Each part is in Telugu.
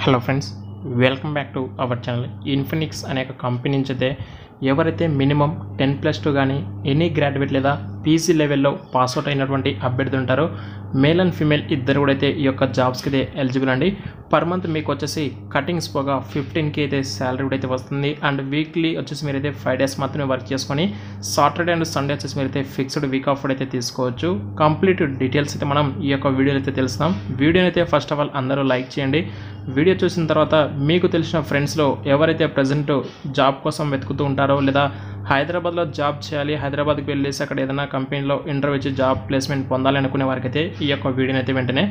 Hello friends, welcome back to our channel. Infinix అనే ఒక కంపెనీ నుంచి అయితే ఎవరైతే మినిమం 10+2 కానీ ఎనీ గ్రాడ్యుయేట్ లేదా పీజీ లెవెల్లో పాస్అవుట్ అయినటువంటి అభ్యర్థులు ఉంటారో మేల్ అండ్ ఫీమేల్ ఇద్దరు కూడా అయితే ఈ యొక్క జాబ్స్కి అయితే ఎలిజిబుల్ అండి. పర్ మంత్ మీకు వచ్చేసి కటింగ్స్ పోగా 15K అయితే శాలరీ కూడా అయితే వస్తుంది. అండ్ వీక్లీ వచ్చేసి మీరైతే 5 days మాత్రమే వర్క్ చేసుకొని సాటర్డే అండ్ సండే వచ్చేసి మీరైతే ఫిక్స్డ్ వీక్ ఆఫ్ అయితే తీసుకోవచ్చు. కంప్లీట్ డీటెయిల్స్ అయితే మనం ఈ యొక్క వీడియోలో అయితే తెలుస్తాం. వీడియోని అయితే ఫస్ట్ ఆఫ్ ఆల్ అందరూ లైక్ చేయండి. వీడియో చూసిన తర్వాత మీకు తెలిసిన ఫ్రెండ్స్లో ఎవరైతే ప్రజెంట్ జాబ్ కోసం వెతుకుతూ ఉంటారో లేదా హైదరాబాద్లో జాబ్ చేయాలి, హైదరాబాద్కి వెళ్ళేసి అక్కడ ఏదైనా కంపెనీలో ఇంటర్వ్యూ ఇచ్చి జాబ్ ప్లేస్మెంట్ పొందాలి అనుకునే వారికైతే ఈ యొక్క వీడియోని అయితే వెంటనే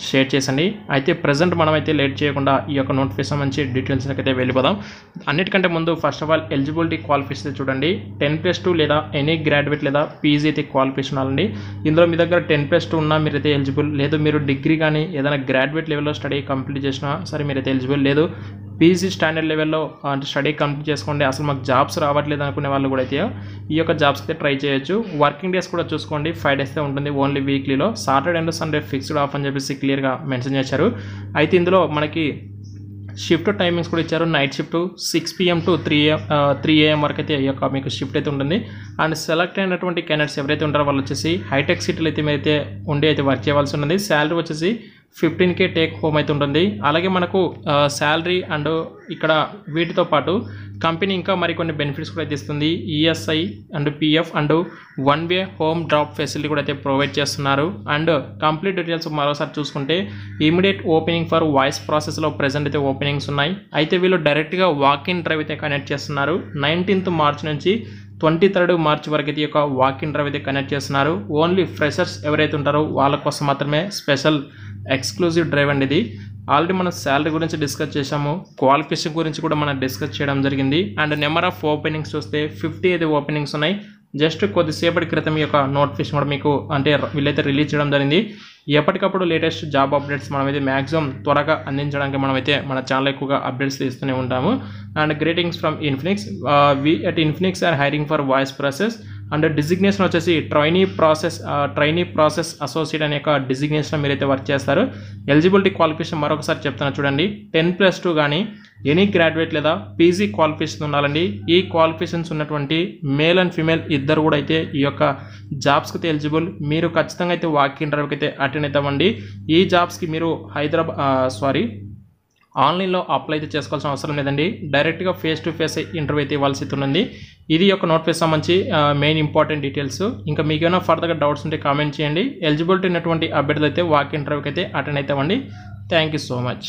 షేర్ చేసండి. అయితే ప్రజెంట్ మనమైతే లేట్ చేయకుండా ఈ యొక్క నోటిఫికేషన్ మంచి డీటెయిల్స్కి అయితే వెళ్ళిపోదాం. అన్నిటికంటే ముందు first of all eligibility qualification చూడండి. 10+2 లేదా ఎనీ గ్రాడ్యుయేట్ లేదా పీజీ అయితే క్వాలిఫికేషన్ అవ్వాలండి. ఇందులో మీ దగ్గర 10+2 ఉన్నా మీరైతే ఎలిజిబుల్, లేదు మీరు డిగ్రీ కానీ ఏదైనా గ్రాడ్యుయేట్ లెవెల్లో స్టడీ కంప్లీట్ చేసినా సరే మీరైతే ఎలిజిబుల్, లేదు పీజీ స్టాండర్డ్ లెవెల్లో అంటే స్టడీ కంప్లీట్ చేసుకోండి అసలు మాకు జాబ్స్ రావట్లేదు అనుకునే వాళ్ళు కూడా అయితే ఈ యొక్క జాబ్స్కి అయితే ట్రై చేయొచ్చు. వర్కింగ్ డేస్ కూడా చూసుకోండి, 5 days ఉంటుంది ఓన్లీ వీక్లీలో. Saturday and Sunday fixed off అని చెప్పేసి క్లియర్గా మెన్షన్ చేశారు. అయితే ఇందులో మనకి షిఫ్ట్ టైమింగ్స్ కూడా ఇచ్చారు. Night shift 6 PM to 3 AM వరకు అయితే ఈ యొక్క మీకు షిఫ్ట్ అయితే ఉంటుంది. అండ్ సెలెక్ట్ అయినటువంటి క్యాండిడేట్స్ ఎవరైతే ఉంటారో వాళ్ళు వచ్చేసి హైటెక్ సిటీలో అయితే మీరైతే ఉండి అయితే వర్క్ చేయవలసి ఉన్నది. శాలరీ వచ్చేసి 15K టేక్ హోమ్ అయితే ఉంటుంది. అలాగే మనకు శాలరీ అండ్ ఇక్కడ వీటితో పాటు కంపెనీ ఇంకా మరికొన్ని బెనిఫిట్స్ కూడా అయితే ఇస్తుంది. ESI and PF and 1-way home drop facility కూడా అయితే ప్రొవైడ్ చేస్తున్నారు. అండ్ కంప్లీట్ డీటెయిల్స్ మరోసారి చూసుకుంటే ఇమీడియట్ ఓపెనింగ్ ఫర్ వాయిస్ ప్రాసెస్లో ప్రెజెంట్ అయితే ఓపెనింగ్స్ ఉన్నాయి. అయితే వీళ్ళు డైరెక్ట్గా వాక్-ఇన్ డ్రైవ్ అయితే కనెక్ట్ చేస్తున్నారు. 19th March నుంచి 23rd March వరకు అయితే ఈ యొక్క వాక్-ఇన్ డ్రైవ్ అయితే కనెక్ట్ చేస్తున్నారు. ఓన్లీ ఫ్రెషర్స్ ఎవరైతే ఉంటారో వాళ్ళ కోసం మాత్రమే స్పెషల్ ఎక్స్క్లూజివ్ డ్రైవ్ అండి ఇది. ఆల్రెడీ మనం శాలరీ గురించి డిస్కస్ చేసాము, క్వాలిఫికేషన్ గురించి కూడా మనం డిస్కస్ చేయడం జరిగింది. అండ్ నెంబర్ ఆఫ్ ఓపెనింగ్స్ చూస్తే 50 అయితే ఓపెనింగ్స్ ఉన్నాయి. జస్ట్ కొద్దిసేపటి క్రితం ఈ యొక్క నోటిఫికేషన్ కూడా మీకు అంటే వీళ్ళైతే రిలీజ్ చేయడం జరిగింది. ఎప్పటికప్పుడు లేటెస్ట్ జాబ్ అప్డేట్స్ మనమైతే మ్యాక్సిమం త్వరగా అందించడానికి మనమైతే మన ఛానల్ ఎక్కువగా అప్డేట్స్ ఇస్తూనే ఉంటాము. And greetings from Infinix. We at Infinix are hiring for voice process and designation వచ్చేసి ట్రైనీ ప్రాసెస్ అసోసియేట్ అనే ఒక డిజిగ్నేషన్ మీరైతే వర్క్ చేస్తారు. ఎలిజిబిలిటీ క్వాలిఫికేషన్ మరొకసారి చెప్తాను చూడండి. 10+2 కానీ ఎనీ గ్రాడ్యుయేట్ లేదా పీజీ క్వాలిఫికేషన్ ఉండాలండి. ఈ క్వాలిఫికేషన్స్ ఉన్నటువంటి మేల్ అండ్ ఫీమేల్ ఇద్దరు కూడా అయితే ఈ యొక్క జాబ్స్కి అయితే ఎలిజిబుల్. మీరు ఖచ్చితంగా అయితే వాక్-ఇన్ డ్రైవ్కి అయితే అటెండ్ అవుతామండి. ఈ జాబ్స్కి మీరు ఆన్లైన్లో అప్లై అయితే చేసుకోవాల్సిన అవసరం లేదండి. డైరెక్ట్గా ఫేస్ టు ఫేస్ ఇంటర్వ్యూ అయితే ఇవ్వాల్సి ఉంది. ఇది యొక్క నోటిఫికేషన్ సంబంధించి మెయిన్ ఇంపార్టెంట్ డీటెయిల్స్. ఇంకా మీకు ఏమైనా ఫర్దర్గా డౌట్స్ ఉంటే కామెంట్ చేయండి. ఎలిజిబిలిటీ ఉన్నటువంటి అభ్యర్థులు అయితే వాక్-ఇన్ ఇంటర్వ్యూకి అయితే అటెండ్ అవుతామండి. Thank you so much.